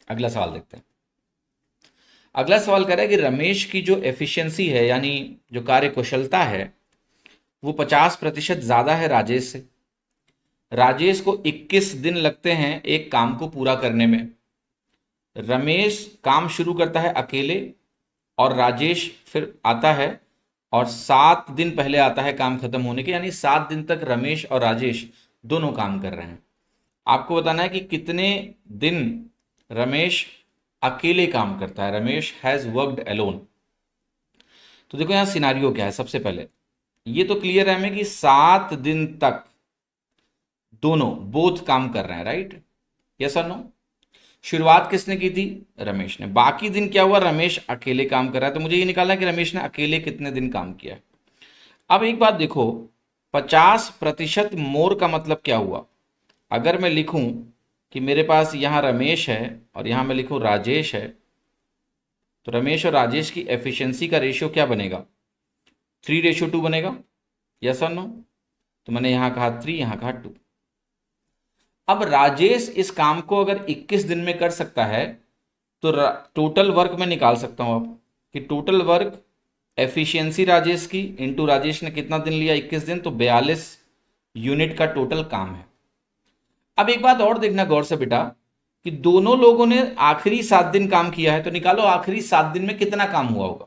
अगला सवाल देखते हैं। अगला सवाल कह रहा है कि रमेश की जो एफिशिएंसी है, यानी जो कार्य कुशलता है, वो 50% ज्यादा है राजेश से। राजेश को 21 दिन लगते हैं एक काम को पूरा करने में। रमेश काम शुरू करता है अकेले और राजेश फिर आता है और 7 दिन पहले आता है काम खत्म होने के, यानी 7 दिन तक रमेश और राजेश दोनों काम कर रहे हैं। आपको बताना है कि कितने दिन रमेश अकेले काम करता है। Ramesh has worked alone. तो देखो यहां सिनारियो क्या है। सबसे पहले ये तो क्लियर है हमें कि 7 दिन तक दोनों बोथ काम कर रहे हैं, राइट? यस और नो? शुरुआत किसने की थी? रमेश ने। बाकी दिन क्या हुआ? रमेश अकेले काम कर रहा है। तो मुझे ये निकालना है कि रमेश ने अकेले कितने दिन काम किया है। अब एक बात देखो, 50% मोर का मतलब क्या हुआ? अगर मैं लिखूं कि मेरे पास यहां रमेश है और यहां मैं लिखूं राजेश है, तो रमेश और राजेश की एफिशिएंसी का रेशियो क्या बनेगा? 3:2 बनेगा। यस और नो? तो मैंने यहां कहा 3, यहां कहा 2। अब राजेश इस काम को अगर 21 दिन में कर सकता है, तो टोटल वर्क मैं निकाल सकता हूं अब कि टोटल वर्क एफिशिएंसी राजेश की इंटू राजेश ने कितना दिन लिया? 21 दिन, तो 42 यूनिट का टोटल काम है। अब एक बात और देखना गौर से बेटा, कि दोनों लोगों ने आखिरी 7 दिन काम किया है, तो निकालो आखिरी 7 दिन में कितना काम हुआ होगा।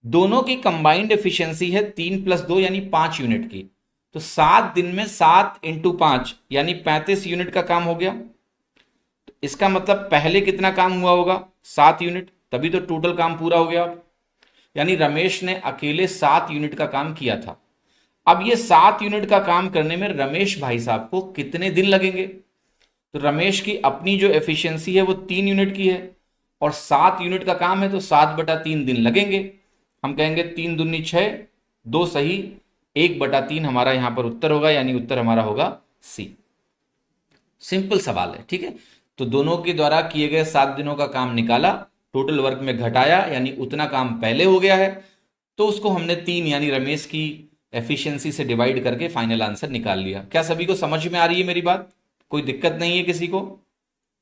दोनों की कंबाइंड एफिशिएंसी है 3+2 यानी 5 यूनिट की। तो 7 दिन में 7 × 5 यानी 35 यूनिट का काम हो गया। तो इसका मतलब पहले कितना काम हुआ होगा? 7 यूनिट, तभी तो टोटल काम पूरा हो गया। यानी रमेश ने अकेले 7 यूनिट का काम किया था। अब ये 7 यूनिट का काम करने में रमेश भाई साहब को कितने दिन लगेंगे? तो रमेश की अपनी जो एफिशिएंसी है वो 3 यूनिट की है और 7 यूनिट का काम है, तो 7/3 दिन लगेंगे। हम कहेंगे 3 दूनी 6, 2 सही, 1/3 हमारा यहां पर उत्तर होगा, यानी उत्तर हमारा होगा सी। सिंपल सवाल है, ठीक है। तो दोनों के द्वारा किए गए 7 दिनों का काम निकाला, टोटल वर्क में घटाया, यानी उतना काम पहले हो गया है, तो उसको हमने 3 यानी रमेश की एफिशिएंसी से डिवाइड करके फाइनल आंसर निकाल लिया। क्या सभी को समझ में आ रही है मेरी बात? कोई दिक्कत नहीं है किसी को?